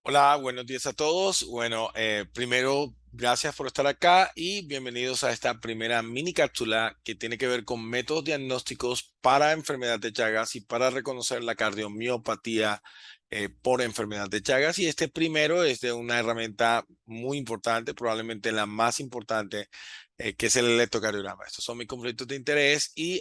Hola, buenos días a todos. Bueno, primero, gracias por estar acá y bienvenidos a esta primera mini cápsula que tiene que ver con métodos diagnósticos para enfermedad de Chagas y para reconocer la cardiomiopatía por enfermedad de Chagas. Y este primero es de una herramienta muy importante, probablemente la más importante, que es el electrocardiograma. Estos son mis conflictos de interés y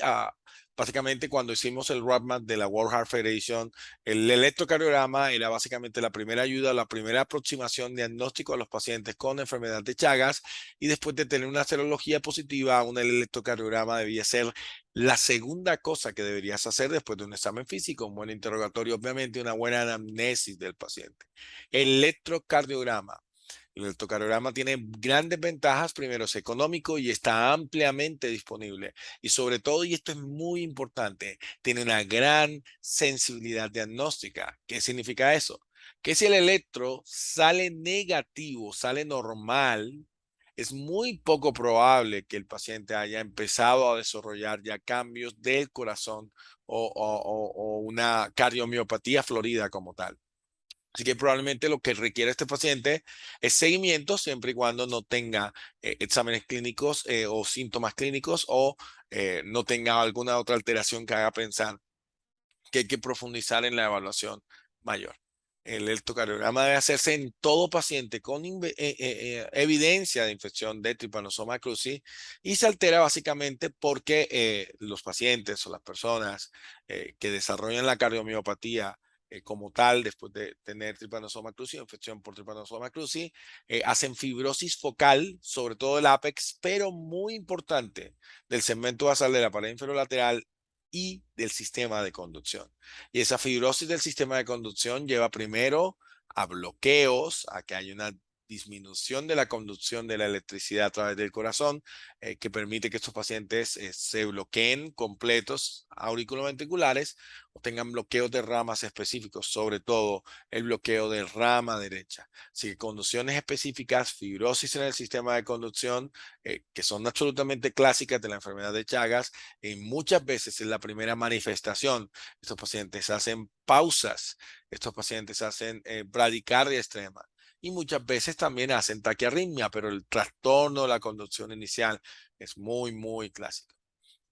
básicamente cuando hicimos el roadmap de la World Heart Federation, el electrocardiograma era básicamente la primera ayuda, la primera aproximación diagnóstico a los pacientes con enfermedad de Chagas, y después de tener una serología positiva, un electrocardiograma debía ser la segunda cosa que deberías hacer después de un examen físico, un buen interrogatorio, obviamente una buena anamnesis del paciente. Electrocardiograma. El electrocardiograma tiene grandes ventajas. Primero, es económico y está ampliamente disponible. Y sobre todo, y esto es muy importante, tiene una gran sensibilidad diagnóstica. ¿Qué significa eso? Que si el electro sale negativo, sale normal, es muy poco probable que el paciente haya empezado a desarrollar ya cambios del corazón o una cardiomiopatía florida como tal. Así que probablemente lo que requiere este paciente es seguimiento siempre y cuando no tenga exámenes clínicos o síntomas clínicos o no tenga alguna otra alteración que haga pensar que hay que profundizar en la evaluación mayor. El electrocardiograma debe hacerse en todo paciente con evidencia de infección de Trypanosoma cruzi y se altera básicamente porque los pacientes o las personas que desarrollan la cardiomiopatía como tal, después de tener Trypanosoma cruzi, infección por Trypanosoma cruzi, hacen fibrosis focal, sobre todo del ápex, pero muy importante, del segmento basal de la pared inferolateral y del sistema de conducción. Y esa fibrosis del sistema de conducción lleva primero a bloqueos, a que haya una disminución de la conducción de la electricidad a través del corazón, que permite que estos pacientes se bloqueen completos auriculoventriculares o tengan bloqueos de ramas específicos, sobre todo el bloqueo de rama derecha. Así que conducciones específicas, fibrosis en el sistema de conducción, que son absolutamente clásicas de la enfermedad de Chagas, y muchas veces es la primera manifestación. Estos pacientes hacen pausas, estos pacientes hacen bradicardia extrema y muchas veces también hacen taquiarritmia, pero el trastorno de la conducción inicial es muy, muy clásico.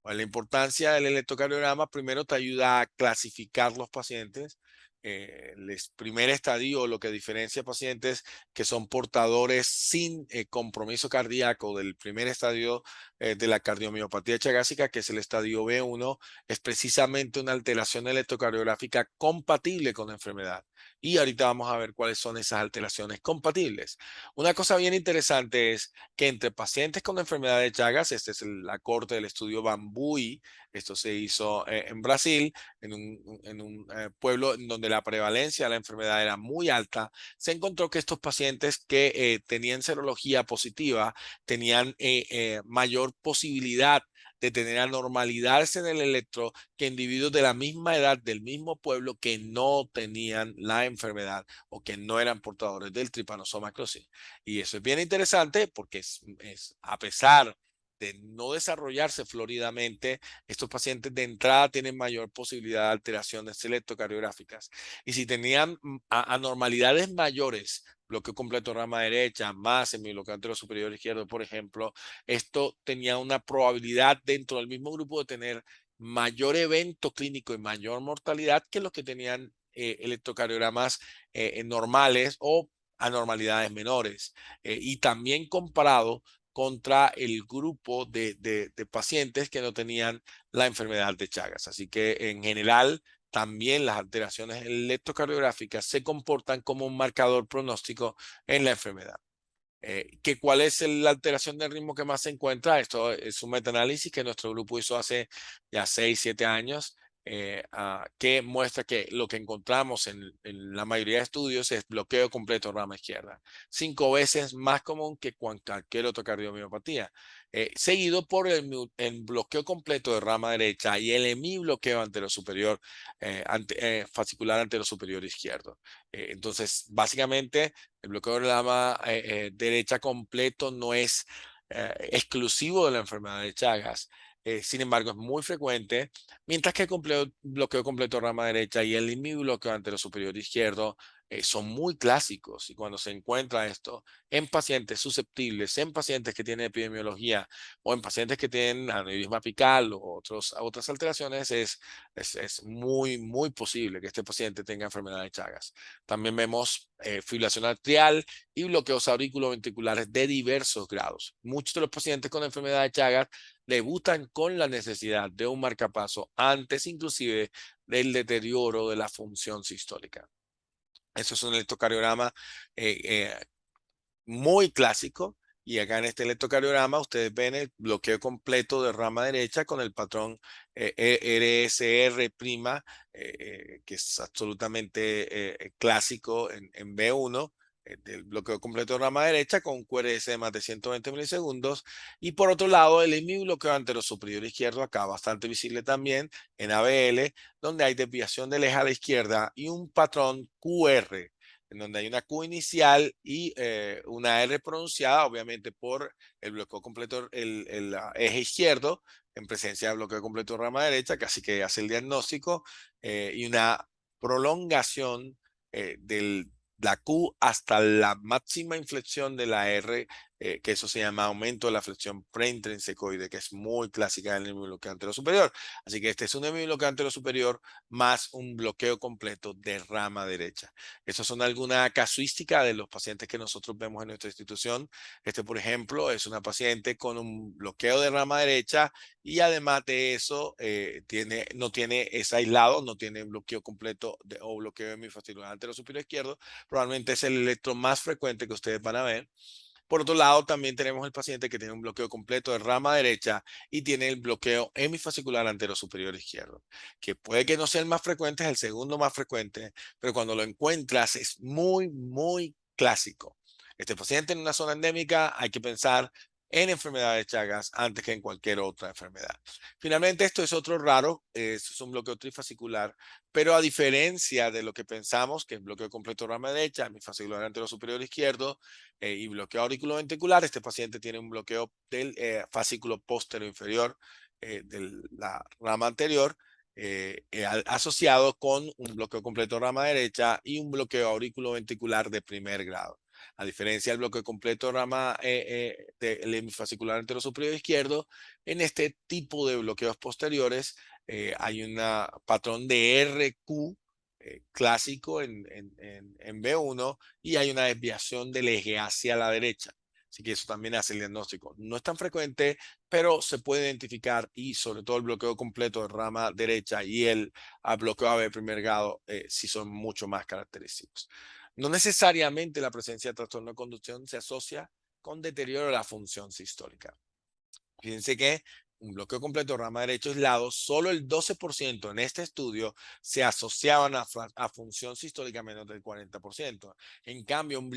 Bueno, la importancia del electrocardiograma primero te ayuda a clasificar los pacientes. El primer estadio, lo que diferencia pacientes que son portadores sin compromiso cardíaco del primer estadio de la cardiomiopatía chagásica, que es el estadio B1, es precisamente una alteración electrocardiográfica compatible con la enfermedad. Y ahorita vamos a ver cuáles son esas alteraciones compatibles. Una cosa bien interesante es que entre pacientes con enfermedad de Chagas, este es la corte del estudio Bambui, esto se hizo en Brasil, en un pueblo en donde la prevalencia de la enfermedad era muy alta, se encontró que estos pacientes que tenían serología positiva tenían mayor posibilidad de tener anormalidades en el electro que individuos de la misma edad, del mismo pueblo, que no tenían la enfermedad o que no eran portadores del Trypanosoma cruzi. Y eso es bien interesante porque a pesar de no desarrollarse floridamente, estos pacientes de entrada tienen mayor posibilidad de alteraciones electrocardiográficas. Y si tenían anormalidades mayores, bloqueo completo de rama derecha, más en mi bloqueo anterior superior izquierdo, por ejemplo, esto tenía una probabilidad dentro del mismo grupo de tener mayor evento clínico y mayor mortalidad que los que tenían electrocardiogramas normales o anormalidades menores, y también comparado contra el grupo de pacientes que no tenían la enfermedad de Chagas. Así que en general, también las alteraciones electrocardiográficas se comportan como un marcador pronóstico en la enfermedad. ¿Cuál es la alteración del ritmo que más se encuentra? Esto es un metaanálisis que nuestro grupo hizo hace ya 6, 7 años, que muestra que lo que encontramos en la mayoría de estudios es bloqueo completo de rama izquierda, 5 veces más común que cualquier otra cardiomiopatía, seguido por el bloqueo completo de rama derecha y el hemibloqueo anterior superior, fascicular anterior superior izquierdo. Entonces, básicamente, el bloqueo de rama derecha completo no es exclusivo de la enfermedad de Chagas. Sin embargo, es muy frecuente, mientras que el bloqueo completo de rama derecha y el hemibloqueo anterior superior izquierdo son muy clásicos. Y cuando se encuentra esto en pacientes susceptibles, en pacientes que tienen epidemiología o en pacientes que tienen aneurisma apical o otras alteraciones, es muy, muy posible que este paciente tenga enfermedad de Chagas. También vemos fibrilación atrial y bloqueos auriculoventriculares de diversos grados. Muchos de los pacientes con enfermedad de Chagas debutan con la necesidad de un marcapaso antes inclusive del deterioro de la función sistólica. Eso es un electrocardiograma eh, eh, muy clásico. Y acá en este electrocardiograma ustedes ven el bloqueo completo de rama derecha con el patrón RSR', que es absolutamente clásico en B1, del bloqueo completo de rama derecha con un QRS de más de 120 milisegundos. Y por otro lado, el hemibloqueo anterosuperior izquierdo, acá bastante visible también en ABL, donde hay desviación del eje a la izquierda y un patrón QR en donde hay una Q inicial y una R pronunciada, obviamente por el bloqueo completo, el eje izquierdo, en presencia de bloqueo completo de rama derecha, casi que hace el diagnóstico, y una prolongación de la Q hasta la máxima inflexión de la R, que eso se llama aumento de la flexión preintrinsecoide, que es muy clásica del hemibloqueo anterior superior. Así que este es un hemibloqueo anterior superior más un bloqueo completo de rama derecha. Esas son algunas casuísticas de los pacientes que nosotros vemos en nuestra institución. Este, por ejemplo, es una paciente con un bloqueo de rama derecha y además de eso, no tiene, es aislado, no tiene bloqueo completo o bloqueo hemifascicular anterior superior izquierdo. Probablemente es el electro más frecuente que ustedes van a ver. Por otro lado, también tenemos el paciente que tiene un bloqueo completo de rama derecha y tiene el bloqueo hemifascicular antero superior izquierdo, que puede que no sea el más frecuente, es el segundo más frecuente, pero cuando lo encuentras es muy, muy clásico. Este paciente en una zona endémica hay que pensar en enfermedad de Chagas antes que en cualquier otra enfermedad. Finalmente, esto es otro raro, es un bloqueo trifascicular, pero a diferencia de lo que pensamos, que es bloqueo completo de rama derecha, hemifascicular antero superior izquierdo, y bloqueo auriculoventricular. Este paciente tiene un bloqueo del fascículo posterior inferior de la rama anterior, asociado con un bloqueo completo de rama derecha y un bloqueo auriculoventricular de primer grado. A diferencia del bloqueo completo de rama del hemifascicular antero superior izquierdo, en este tipo de bloqueos posteriores hay un patrón de RQ clásico en B1 y hay una desviación del eje hacia la derecha. Así que eso también hace el diagnóstico. No es tan frecuente, pero se puede identificar y sobre todo el bloqueo completo de rama derecha y el bloqueo AB de primer grado sí son mucho más característicos. No necesariamente la presencia de trastorno de conducción se asocia con deterioro de la función sistólica. Fíjense que un bloqueo completo de rama derecha aislado, solo el 12% en este estudio se asociaban a función sistólica menos del 40%. En cambio, un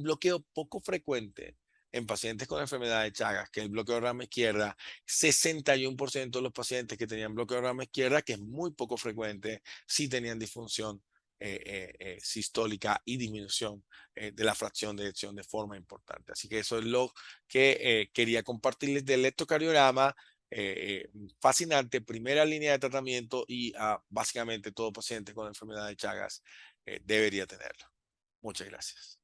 bloqueo poco frecuente en pacientes con enfermedad de Chagas, que es el bloqueo de rama izquierda, 61% de los pacientes que tenían bloqueo de rama izquierda, que es muy poco frecuente, sí tenían disfunción sistólica y disminución de la fracción de eyección de forma importante. Así que eso es lo que quería compartirles del electrocardiograma. Fascinante, primera línea de tratamiento y básicamente todo paciente con enfermedad de Chagas debería tenerlo. Muchas gracias.